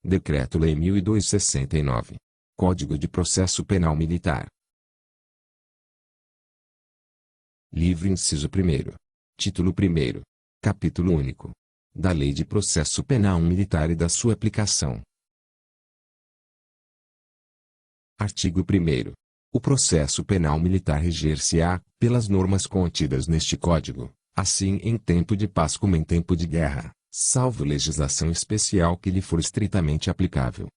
Decreto-Lei 1269. Código de Processo Penal Militar. Livro inciso 1º. Título 1º. Capítulo único. Da Lei de Processo Penal Militar e da sua aplicação. Artigo 1º. O processo penal militar reger-se-á pelas normas contidas neste Código, assim em tempo de paz como em tempo de guerra, salvo legislação especial que lhe for estritamente aplicável.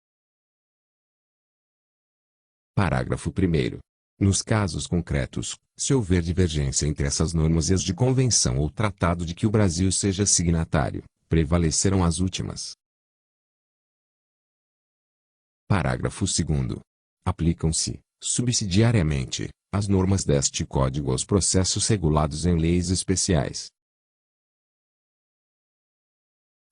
Parágrafo 1º. Nos casos concretos, se houver divergência entre essas normas e as de convenção ou tratado de que o Brasil seja signatário, prevalecerão as últimas. Parágrafo 2º. Aplicam-se, subsidiariamente, as normas deste Código aos processos regulados em leis especiais.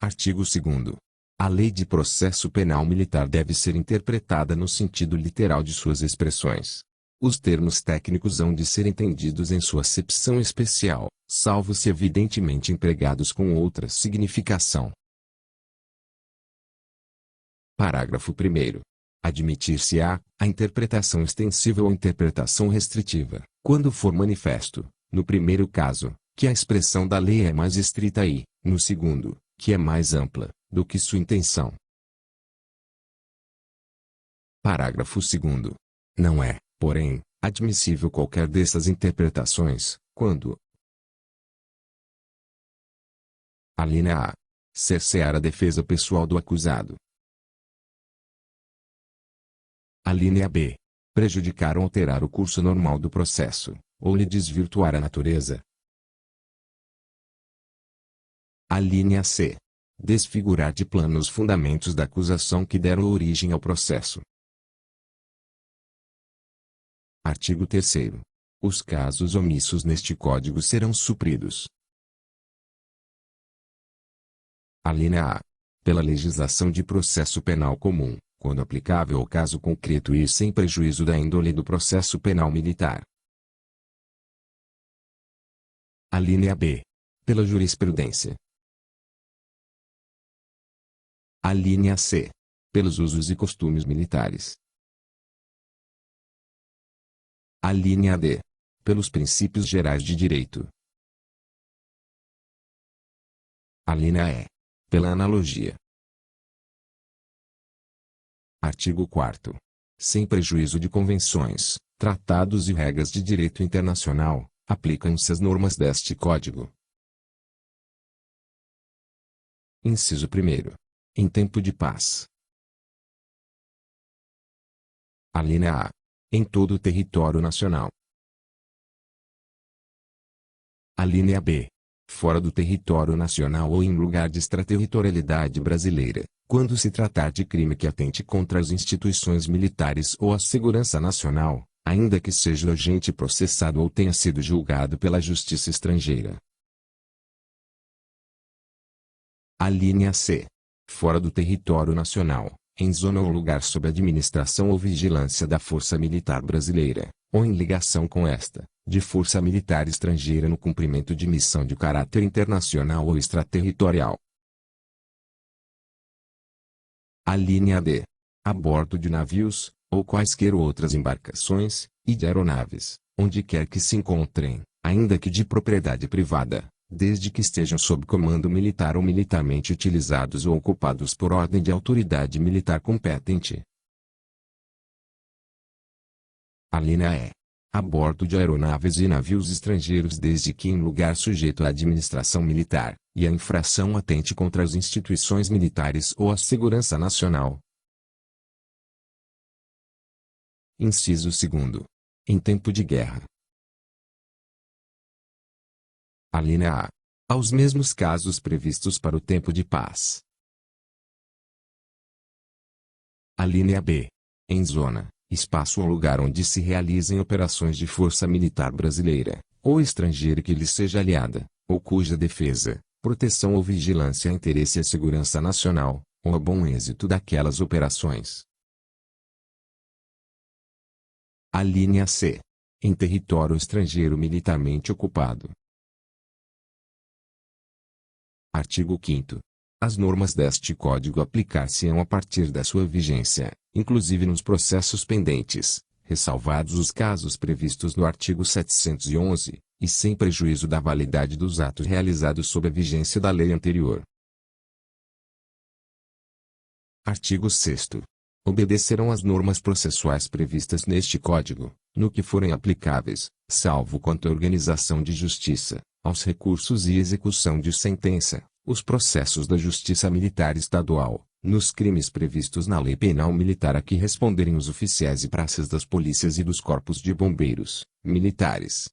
Artigo 2º. A Lei de Processo Penal Militar deve ser interpretada no sentido literal de suas expressões. Os termos técnicos hão de ser entendidos em sua acepção especial, salvo se evidentemente empregados com outra significação. Parágrafo 1º. Admitir-se-á a interpretação extensiva ou interpretação restritiva, quando for manifesto, no primeiro caso, que a expressão da lei é mais estrita e, no segundo, que é mais ampla do que sua intenção. Parágrafo 2º. Não é, porém, admissível qualquer dessas interpretações, quando: alínea A. Cercear a defesa pessoal do acusado. Alínea B. Prejudicar ou alterar o curso normal do processo, ou lhe desvirtuar a natureza. Alínea C. Desfigurar de plano os fundamentos da acusação que deram origem ao processo. Artigo 3º. Os casos omissos neste Código serão supridos. Alínea A. Pela legislação de processo penal comum, quando aplicável ao caso concreto e sem prejuízo da índole do processo penal militar. Alínea B. Pela jurisprudência. Alínea C. Pelos usos e costumes militares. Alínea D. Pelos princípios gerais de direito. Alínea E. Pela analogia. Artigo 4º. Sem prejuízo de convenções, tratados e regras de direito internacional, aplicam-se as normas deste Código. Inciso 1º. Em tempo de paz. Alínea A. Em todo o território nacional. Alínea B. Fora do território nacional ou em lugar de extraterritorialidade brasileira, quando se tratar de crime que atente contra as instituições militares ou a segurança nacional, ainda que seja o agente processado ou tenha sido julgado pela justiça estrangeira. Alínea C. Fora do território nacional, em zona ou lugar sob administração ou vigilância da Força Militar Brasileira, ou em ligação com esta, de força militar estrangeira no cumprimento de missão de caráter internacional ou extraterritorial. Alínea D. A bordo de navios, ou quaisquer outras embarcações, e de aeronaves, onde quer que se encontrem, ainda que de propriedade privada, desde que estejam sob comando militar ou militarmente utilizados ou ocupados por ordem de autoridade militar competente. Alínea E. A bordo de aeronaves e navios estrangeiros desde que em lugar sujeito à administração militar, e a infração atente contra as instituições militares ou a segurança nacional. Inciso 2º. Em tempo de guerra. Alínea A. Aos mesmos casos previstos para o tempo de paz. Alínea B. Em zona, espaço ou lugar onde se realizem operações de força militar brasileira, ou estrangeira que lhe seja aliada, ou cuja defesa, proteção ou vigilância a interesse e segurança nacional, ou a bom êxito daquelas operações. Alínea C. Em território estrangeiro militarmente ocupado. Artigo 5º. As normas deste Código aplicar-se-ão a partir da sua vigência, inclusive nos processos pendentes, ressalvados os casos previstos no artigo 711, e sem prejuízo da validade dos atos realizados sob a vigência da lei anterior. Artigo 6º. Obedecerão às normas processuais previstas neste Código, no que forem aplicáveis, salvo quanto à organização de justiça, aos recursos e execução de sentença, os processos da Justiça Militar Estadual, nos crimes previstos na Lei Penal Militar a que responderem os oficiais e praças das polícias e dos corpos de bombeiros, militares,